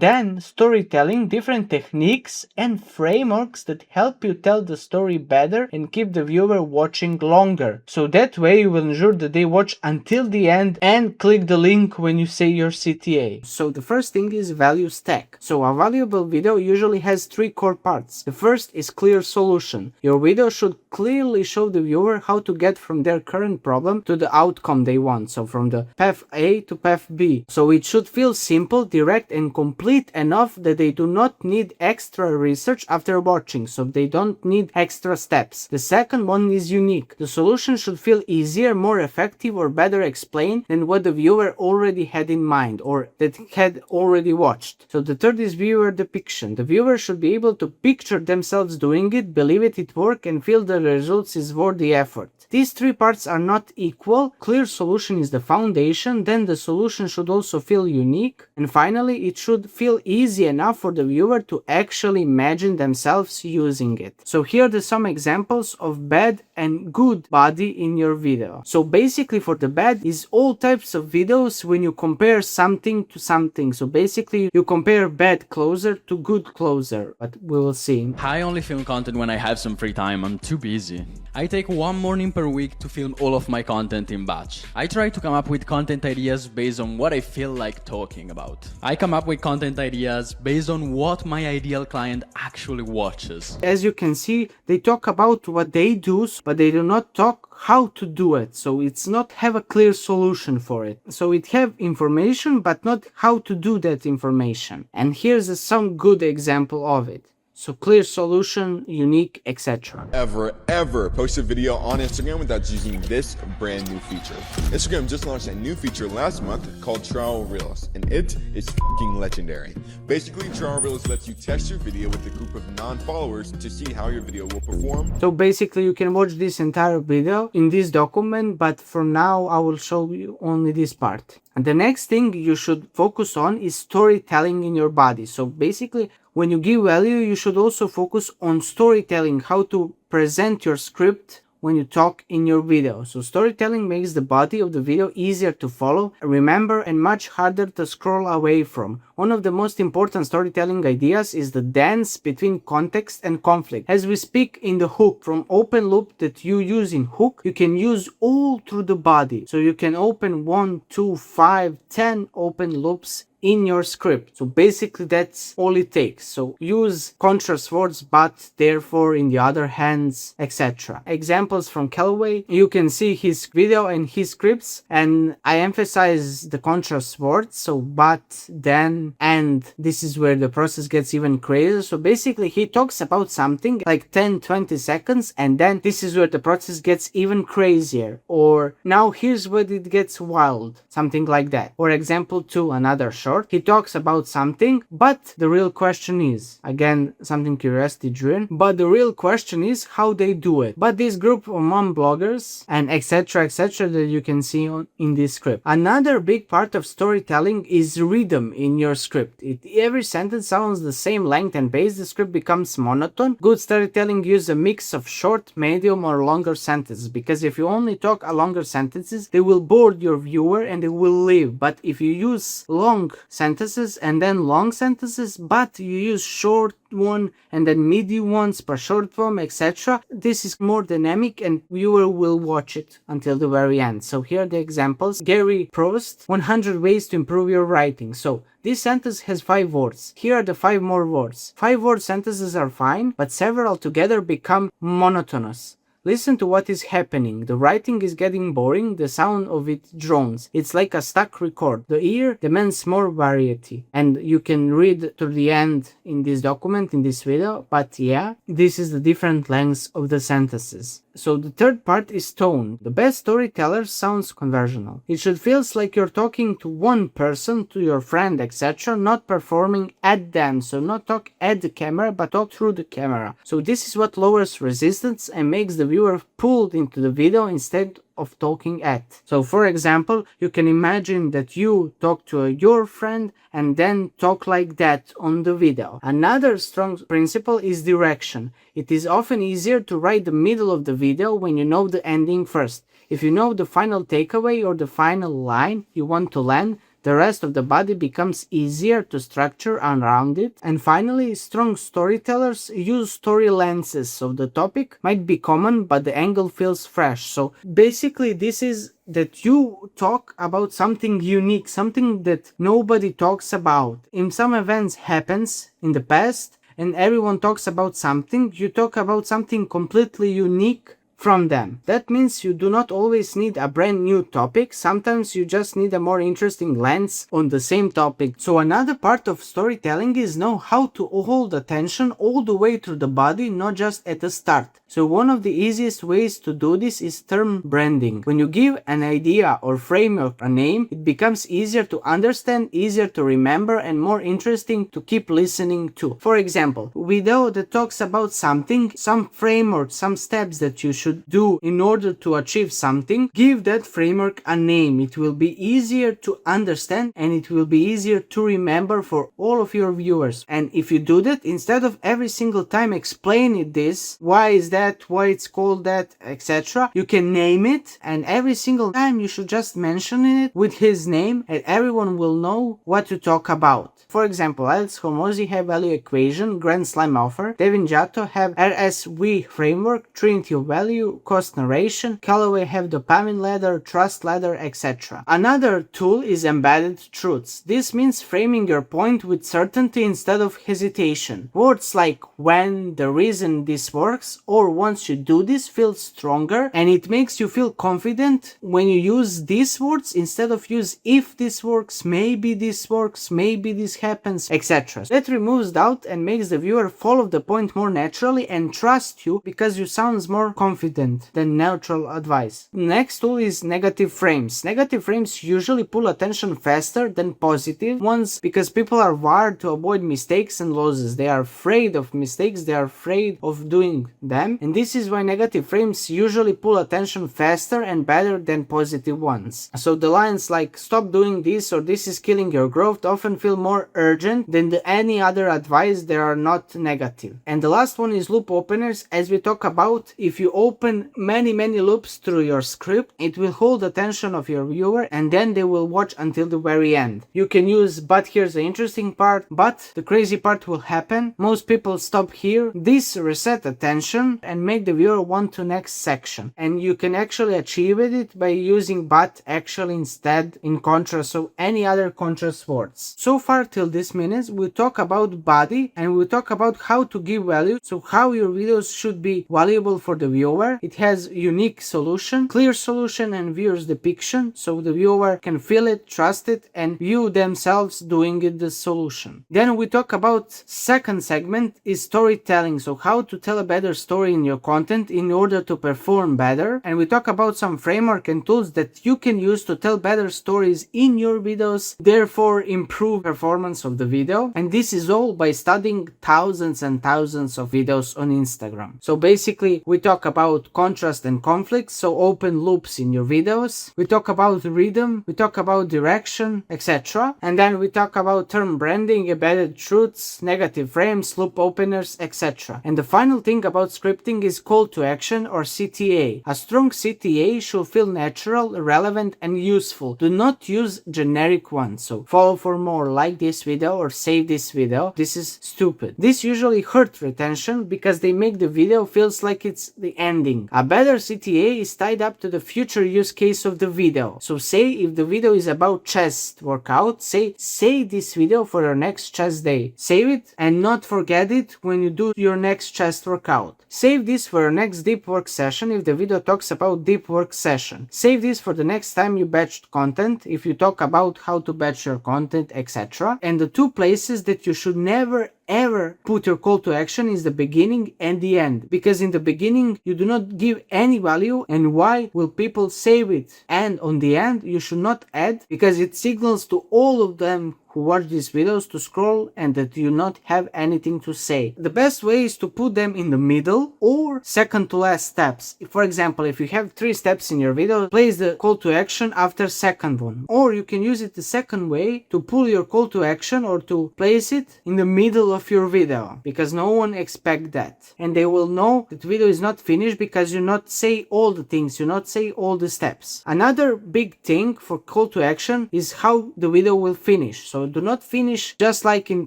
then storytelling, different techniques and frameworks that help you tell the story better and keep the viewer watching longer. So that way you will ensure that they watch until the end and click the link when you say your CTA. So the first thing is value stack. So a valuable video usually has three core parts. The first is clear solution. Your video should clearly show the viewer how to get from their current problem to the outcome they want. So from the path A to path B. So it should feel simple, direct, and complete enough that they do not need extra research after watching. So they don't need extra steps. The second one is unique. The solution should feel easier, more effective, or better explained than what the viewer already had in mind or that had already watched. So the third is viewer depiction. The viewer should be able to picture themselves doing it, believe it work, and feel the results is worth the effort. These three parts are not equal. Clear solution is the foundation, then the solution should also feel unique, and finally it should feel easy enough for the viewer to actually imagine themselves using it. So here are some examples of bad and good body in your video. So basically for the bad is all types of videos when you compare something to something. So basically you compare bad closer to good closer, but we will see. I only film content when I have some free time. I'm too busy. I take one morning per week to film all of my content in batch. I try to come up with content ideas based on what I feel like talking about. I come up with content ideas based on what my ideal client actually watches. As you can see, they talk about what they do, but they do not talk how to do it. So it's not have a clear solution for it. So it have information, but not how to do that information. And here's some good example of it. So clear solution, unique, etc. Ever post a video on Instagram without using this brand new feature. Instagram just launched a new feature last month called Trial Reels, and it is fucking legendary. Basically, Trial Reels lets you test your video with a group of non-followers to see how your video will perform. So basically you can watch this entire video in this document, but for now I will show you only this part. And the next thing you should focus on is storytelling in your body. So basically, when you give value, you should also focus on storytelling, how to present your script when you talk in your video. So storytelling makes the body of the video easier to follow, remember, and much harder to scroll away from. One of the most important storytelling ideas is the dance between context and conflict. As we speak in the hook, from open loop that you use in hook, you can use all through the body. So you can open 1, 2, 5, 10 open loops in your script. So basically that's all it takes. So use contrast words, but, therefore, in the other hands, etc. Examples from Callaway. You can see his video and his scripts, and I emphasize the contrast words. So but, then, and. This is where the process gets even crazier. So basically he talks about something like 10-20 seconds, and then this is where the process gets even crazier. Or now here's where it gets wild. Something like that. Or example 2, another short. He talks about something, but the real question is, again, something curiosity driven, but the real question is how they do it. But this group of mom bloggers and etc that you can see in this script. Another big part of storytelling is rhythm in your script. Every sentence sounds the same length and pace, the script becomes monotone. Good storytelling uses a mix of short, medium, or longer sentences, because if you only talk a longer sentences, they will bore your viewer and they will leave. But if you use long sentences and then long sentences, but you use short one and then medium ones per short form, etc., this is more dynamic and viewer will watch it until the very end. So here are the examples. Gary Prost, 100 ways to improve your writing. So this sentence has 5 words. Here are the 5 more words. 5 word sentences are fine, but several together become monotonous. Listen to what is happening. The writing is getting boring, the sound of it drones. It's like a stuck record. The ear demands more variety. And you can read to the end in this document, in this video, but yeah, this is the different lengths of the sentences. So the third part is tone. The best storyteller sounds conversational. It should feel like you're talking to one person, to your friend, etc., not performing at them. So not talk at the camera, but talk through the camera. So this is what lowers resistance and makes the viewer pulled into the video instead of talking at. So for example, you can imagine that you talk to your friend and then talk like that on the video. Another strong principle is direction. It is often easier to write the middle of the video when you know the ending first. If you know the final takeaway or the final line you want to land, the rest of the body becomes easier to structure around it. And finally, strong storytellers use story lenses, so the topic might be common, but the angle feels fresh. So basically, this is that you talk about something unique, something that nobody talks about. In some events happens in the past, and everyone talks about something, you talk about something completely unique from them. That means you do not always need a brand new topic, sometimes you just need a more interesting lens on the same topic. So another part of storytelling is know how to hold attention all the way through the body, not just at the start. So one of the easiest ways to do this is term branding. When you give an idea or framework a name, it becomes easier to understand, easier to remember, and more interesting to keep listening to. For example, a video that talks about something, some framework, some steps that you should do in order to achieve something, give that framework a name. It will be easier to understand and it will be easier to remember for all of your viewers. And if you do that, instead of every single time explaining this, why is that, why it's called that, etc., you can name it, and every single time you should just mention it with his name and everyone will know what to talk about. For example, Alex Hormozi have value equation, Grand Slam offer, Devin Giatto have RSV framework, Trinity of value, cost narration, Callaway have dopamine ladder, trust ladder, etc. Another tool is embedded truths. This means framing your point with certainty instead of hesitation. Words like when, the reason this works, or once you do this feel stronger, and it makes you feel confident when you use these words instead of use if this works, maybe this works, maybe this happens, etc. That removes doubt and makes the viewer follow the point more naturally and trust you because you sound more confident than neutral advice. Next tool is negative frames. Negative frames usually pull attention faster than positive ones because people are wired to avoid mistakes and losses. They are afraid of mistakes, they are afraid of doing them, and this is why negative frames usually pull attention faster and better than positive ones. So the lines like stop doing this or this is killing your growth often feel more urgent than any other advice that are not negative. And the last one is loop openers. As we talk about, if you open many loops through your script, it will hold attention of your viewer and then they will watch until the very end. You can use but here's the interesting part, but the crazy part will happen. Most people stop here. This reset attention and make the viewer want to next section. And you can actually achieve it by using but actually instead in contrast of any other contrast words. So far till this minute we talk about body and we talk about how to give value, so how your videos should be valuable for the viewer. It has unique solution, clear solution and viewer's depiction, so the viewer can feel it, trust it and view themselves doing it the solution. Then we talk about second segment is storytelling, so how to tell a better story in your content in order to perform better, and we talk about some framework and tools that you can use to tell better stories in your videos, therefore improve performance of the video. And this is all by studying thousands and thousands of videos on Instagram. So basically we talk about contrast and conflict, so open loops in your videos, we talk about rhythm, we talk about direction, etc. And then we talk about term branding, embedded truths, negative frames, loop openers, etc. And the final thing about scripting is call to action or CTA. A strong CTA should feel natural, relevant and useful. Do not use generic ones, so follow for more, like this video or save this video. This is stupid. This usually hurt retention because they make the video feels like it's the end ending. A better CTA is tied up to the future use case of the video. So say if the video is about chest workout, say this video for your next chest day. Save it and not forget it when you do your next chest workout. Save this for your next deep work session if the video talks about deep work session. Save this for the next time you batched content if you talk about how to batch your content, etc. And the two places that you should never ever put your call to action is the beginning and the end, because in the beginning you do not give any value, and why will people save it? And on the end you should not add, because it signals to all of them who watch these videos to scroll and that you not have anything to say. The best way is to put them in the middle or second to last steps. For example, if you have 3 steps in your video, place the call to action after second one. Or you can use it the second way to pull your call to action or to place it in the middle of your video, because no one expect that. And they will know that video is not finished because you not say all the things, you not say all the steps. Another big thing for call to action is how the video will finish. So do not finish just like in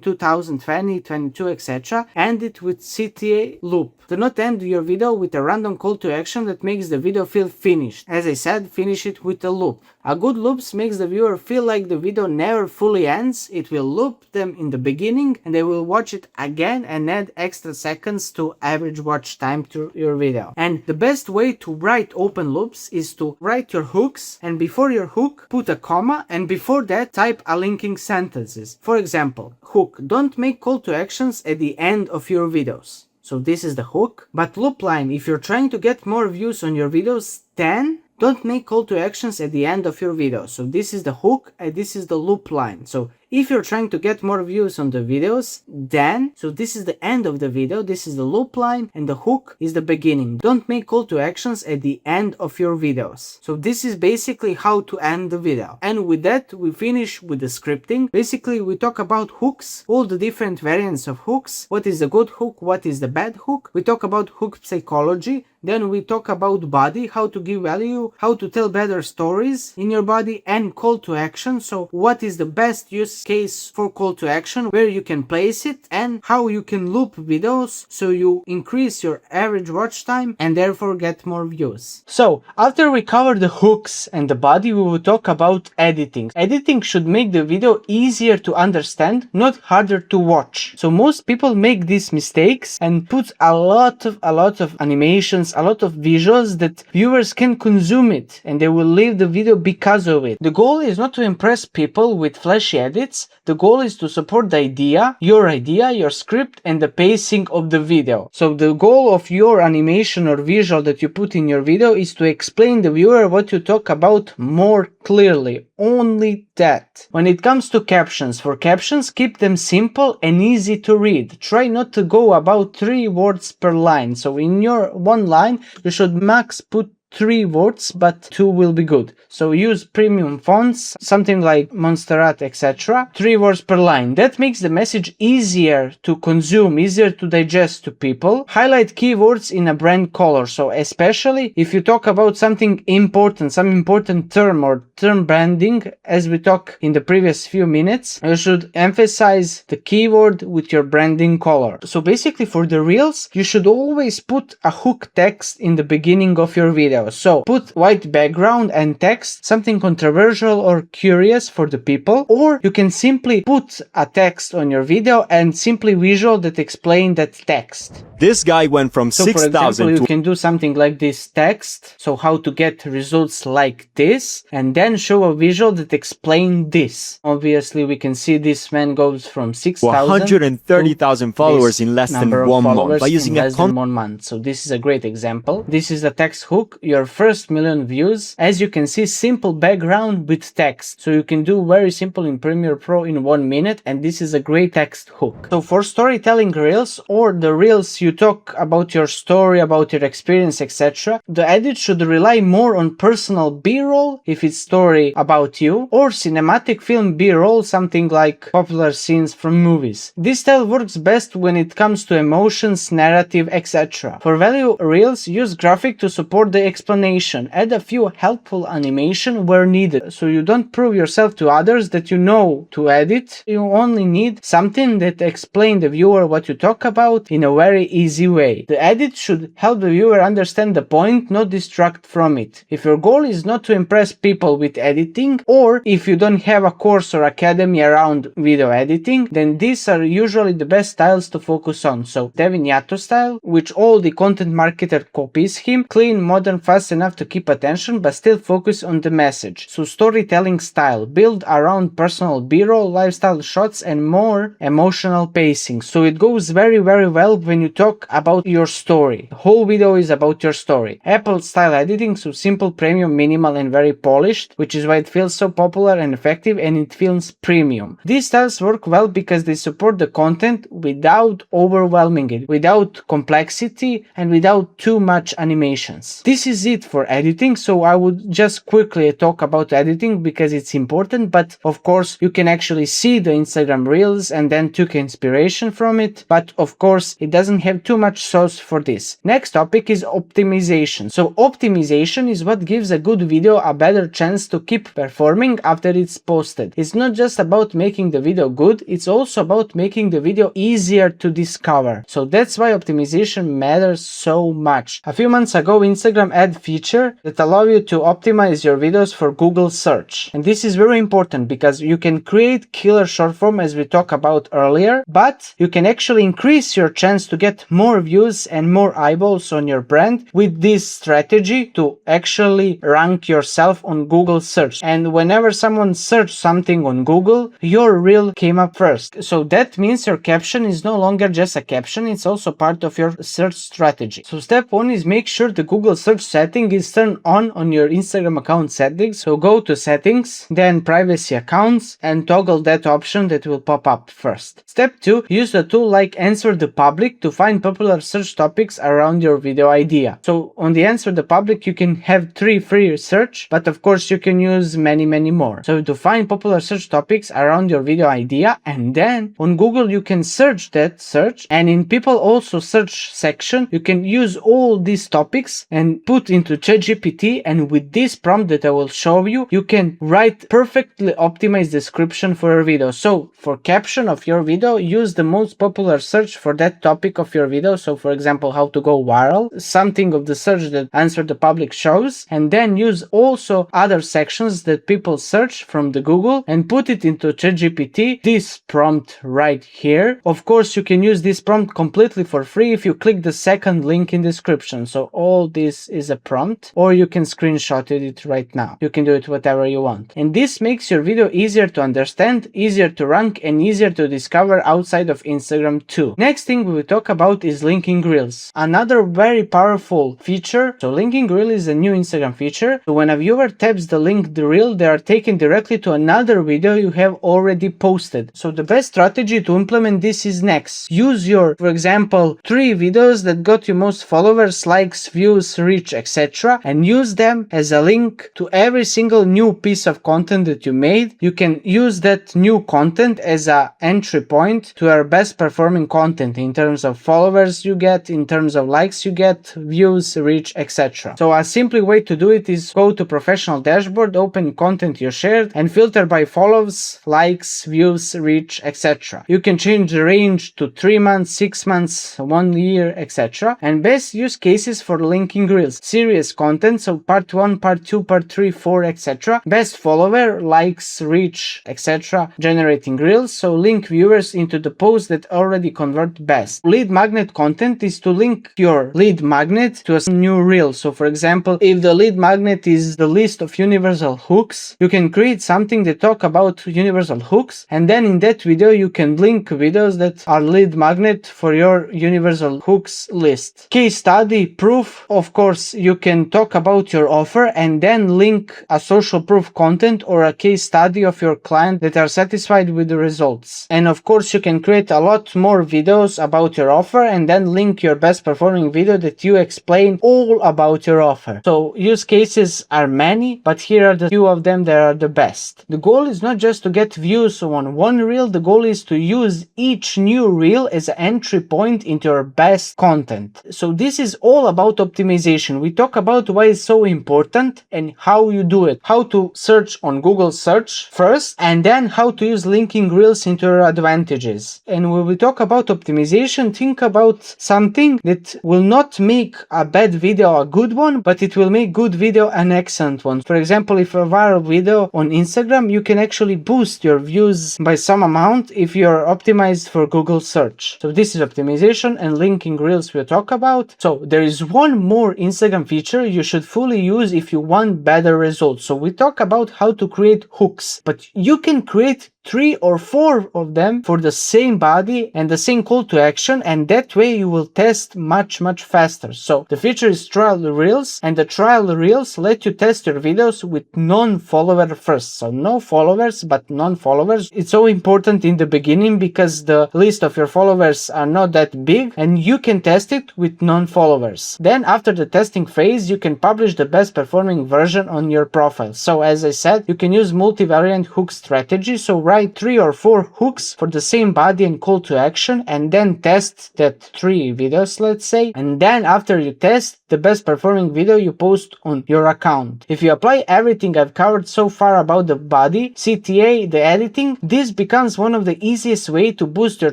2020, 22, etc. End it with CTA loop. Do not end your video with a random call to action that makes the video feel finished. As I said, finish it with a loop. A good loops makes the viewer feel like the video never fully ends. It will loop them in the beginning and they will watch it again and add extra seconds to average watch time to your video. And the best way to write open loops is to write your hooks, and before your hook put a comma, and before that type a linking sentences. For example, hook: don't make call to actions at the end of your videos. So this is the hook. But loop line: if you're trying to get more views on your videos, then don't make call to actions at the end of your video. So this is the hook and this is the loop line. So if you're trying to get more views on the videos, then, so this is the end of the video, this is the loop line, and the hook is the beginning. Don't make call to actions at the end of your videos. So this is basically how to end the video. And with that, we finish with the scripting. Basically, we talk about hooks, all the different variants of hooks, what is the good hook, what is the bad hook. We talk about hook psychology. Then we talk about body, how to give value, how to tell better stories in your body, and call to action. So what is the best use case for call to action, where you can place it, and how you can loop videos so you increase your average watch time and therefore get more views. So after we cover the hooks and the body, we will talk about editing. Editing should make the video easier to understand, not harder to watch. So most people make these mistakes and put a lot of animations, a lot of visuals that viewers can consume it, and they will leave the video because of it. The goal is not to impress people with flashy edits. The goal is to support the idea, your script, and the pacing of the video. So the goal of your animation or visual that you put in your video is to explain the viewer what you talk about more clearly. Only that. When it comes to captions, for captions, keep them simple and easy to read. Try not to go about 3 words per line. So in your one line, you should max put 3 words, but 2 will be good. So use premium fonts, something like Montserrat, etc. 3 words per line. That makes the message easier to consume, easier to digest to people. Highlight keywords in a brand color. So especially if you talk about something important, some important term or term branding, as we talked in the previous few minutes, you should emphasize the keyword with your branding color. So basically for the reels, you should always put a hook text in the beginning of your video. So put white background and text, something controversial or curious for the people, or you can simply put a text on your video and simply visual that explain that text. This guy went from So for 6,000 example, to you can do something like this text, so how to get results like this, and then show a visual that explain this. Obviously, we can see this man goes from 6,000 130,000 followers in less than 1 month by using a 1 month. So this is a great example. This is a text hook, your first million views. As you can see, simple background with text. So you can do very simple in Premiere Pro in 1 minute, and this is a great text hook. So for storytelling reels, or the reels you talk about your story, about your experience, etc., the edit should rely more on personal B-roll if it's story about you, or cinematic film B-roll, something like popular scenes from movies. This style works best when it comes to emotions, narrative, etc. For value reels, use graphic to support the explanation. Add a few helpful animation where needed, so you don't prove yourself to others that you know to edit. You only need something that explains the viewer what you talk about in a very easy way. The edit should help the viewer understand the point, not distract from it. If your goal is not to impress people with editing, or if you don't have a course or academy around video editing, then these are usually the best styles to focus on. So Devignato style, which all the content marketer copies him, clean, modern, fast enough to keep attention but still focus on the message. So storytelling style, build around personal b-roll, lifestyle shots and more emotional pacing. So it goes very well when you talk about your story. The whole video is about your story. Apple style editing, so simple, premium, minimal and very polished, which is why it feels so popular and effective, and it feels premium. These styles work well because they support the content without overwhelming it, without complexity and without too much animations. This is it for editing, so I would just quickly talk about editing because it's important, but of course you can actually see the Instagram Reels and then took inspiration from it, but of course it doesn't have too much sauce for this. Next topic is optimization. So optimization is what gives a good video a better chance to keep performing after it's posted. It's not just about making the video good, it's also about making the video easier to discover. So that's why optimization matters so much. A few months ago, Instagram had feature that allow you to optimize your videos for Google search. And this is very important because you can create killer short form as we talked about earlier, but you can actually increase your chance to get more views and more eyeballs on your brand with this strategy to actually rank yourself on Google search. And whenever someone searched something on Google, your reel came up first. So that means your caption is no longer just a caption, it's also part of your search strategy. So step one is make sure the Google search setting is turned on your Instagram account settings. So go to settings, then privacy accounts and toggle that option that will pop up first. Step two, use a tool like Answer the Public to find popular search topics around your video idea. So on the Answer the Public you can have 3 free search, but of course you can use many more. So to find popular search topics around your video idea, and then on Google you can search that search, and in people also search section you can use all these topics and put into ChatGPT, and with this prompt that I will show you, you can write perfectly optimized description for your video. So for caption of your video, use the most popular search for that topic of your video. So for example, how to go viral, something of the search that Answer the Public shows, and then use also other sections that people search from the Google and put it into ChatGPT, this prompt right here. Of course, you can use this prompt completely for free if you click the second link in description. So all this is a prompt, or you can screenshot it right now. You can do it whatever you want. And this makes your video easier to understand, easier to rank, and easier to discover outside of Instagram too. Next thing we will talk about is linking reels. Another very powerful feature. So linking reel is a new Instagram feature. So when a viewer taps the link the reel, they are taken directly to another video you have already posted. So the best strategy to implement this is next. Use your, for example, 3 videos that got you most followers, likes, views, reach, etc. and use them as a link to every single new piece of content that you made. You can use that new content as an entry point to your best performing content in terms of followers you get, in terms of likes you get, views, reach, etc. So a simple way to do it is go to professional dashboard, open content you shared and filter by follows, likes, views, reach, etc. You can change the range to 3 months, 6 months, 1 year, etc. And best use cases for linking reels. Serious content, so part 1, part 2, part 3, 4, etc. Best follower, likes, reach, etc. Generating reels, so link viewers into the posts that already convert best. Lead magnet content is to link your lead magnet to a new reel. So for example, if the lead magnet is the list of universal hooks, you can create something that talk about universal hooks, and then in that video you can link videos that are lead magnet for your universal hooks list. Case study, proof, of course you can talk about your offer and then link a social proof content or a case study of your client that are satisfied with the results. And of course you can create a lot more videos about your offer and then link your best performing video that you explain all about your offer. So use cases are many, but here are the few of them that are the best. The goal is not just to get views on one reel, the goal is to use each new reel as an entry point into your best content. So this is all about optimization. we talk about why it's so important and how you do it. How to search on Google search first, and then how to use linking reels into your advantages. And when we talk about optimization, think about something that will not make a bad video a good one, but it will make good video an excellent one. For example, if a viral video on Instagram, you can actually boost your views by some amount if you're optimized for Google search. So this is optimization and linking reels we'll talk about. So there is one more Instagram feature you should fully use if you want better results. So we talk about how to create hooks, but you can create 3 or 4 of them for the same body and the same call to action, and that way you will test much faster. So the feature is trial reels, and the trial reels let you test your videos with non-follower first. So no followers, but non-followers. It's so important in the beginning because the list of your followers are not that big, and you can test it with non-followers. Then after the testing phase, you can publish the best performing version on your profile. So as I said, you can use multivariant hook strategy. So write 3 or 4 hooks for the same body and call to action, and then test that 3 videos, let's say. And then after you test, the best performing video you post on your account. If you apply everything I've covered so far about the body, CTA, the editing, this becomes one of the easiest way to boost your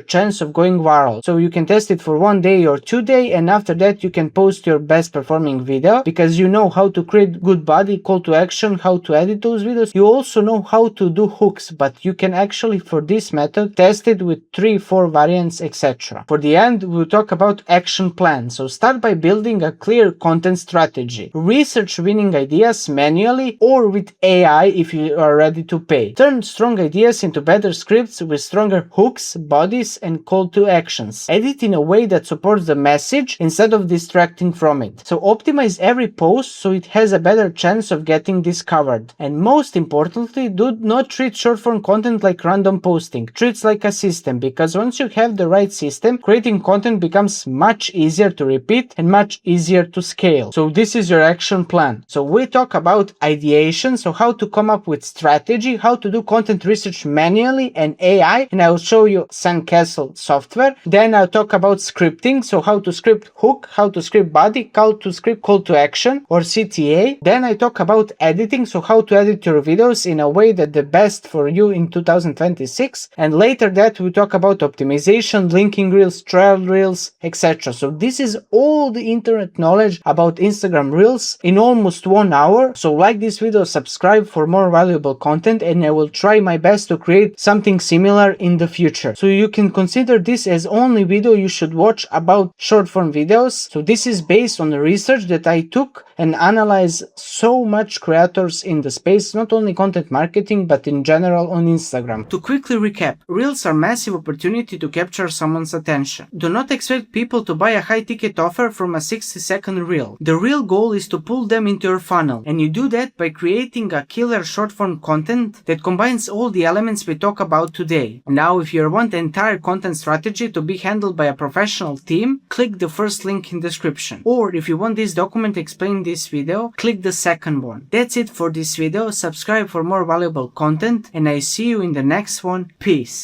chance of going viral. So you can test it for 1 day or 2 days, and after that you can post your best performing video because you know how to create good body, call to action, how to edit those videos. You also know how to do hooks, but you can actually for this method test it with 3-4 variants, etc. For the end, we'll talk about action plan. So start by building a clear content strategy. Research winning ideas manually or with AI if you are ready to pay. Turn strong ideas into better scripts with stronger hooks, bodies, and call to actions. Edit in a way that supports the message instead of distracting from it. So optimize every post so it has a better chance of getting discovered. And most importantly, do not treat short form content like random posting. Treat it like a system, because once you have the right system, creating content becomes much easier to repeat and much easier to scale. So this is your action plan. So we talk about ideation, so how to come up with strategy, how to do content research manually and AI, and I will show you Sandcastle software. Then I'll talk about scripting, so how to script hook, how to script body, how to script call to action or CTA. Then I talk about editing, so how to edit your videos in a way that the best for you in 2026. And later that we talk about optimization, linking reels, trial reels, etc. So this is all the internet knowledge about Instagram Reels in almost 1 hour. So like this video, subscribe for more valuable content, and I will try my best to create something similar in the future. So you can consider this as only video you should watch about short form videos. So this is based on the research that I took and analyze so much creators in the space, not only content marketing, but in general on Instagram. To quickly recap, Reels are massive opportunity to capture someone's attention. Do not expect people to buy a high ticket offer from a 60-second reel. The real goal is to pull them into your funnel, and you do that by creating a killer short form content that combines all the elements we talk about today. Now, if you want the entire content strategy to be handled by a professional team, click the first link in description. Or if you want this document explaining this video, click the second one. That's it for this video. Subscribe for more valuable content, and I see you in the next one. Peace.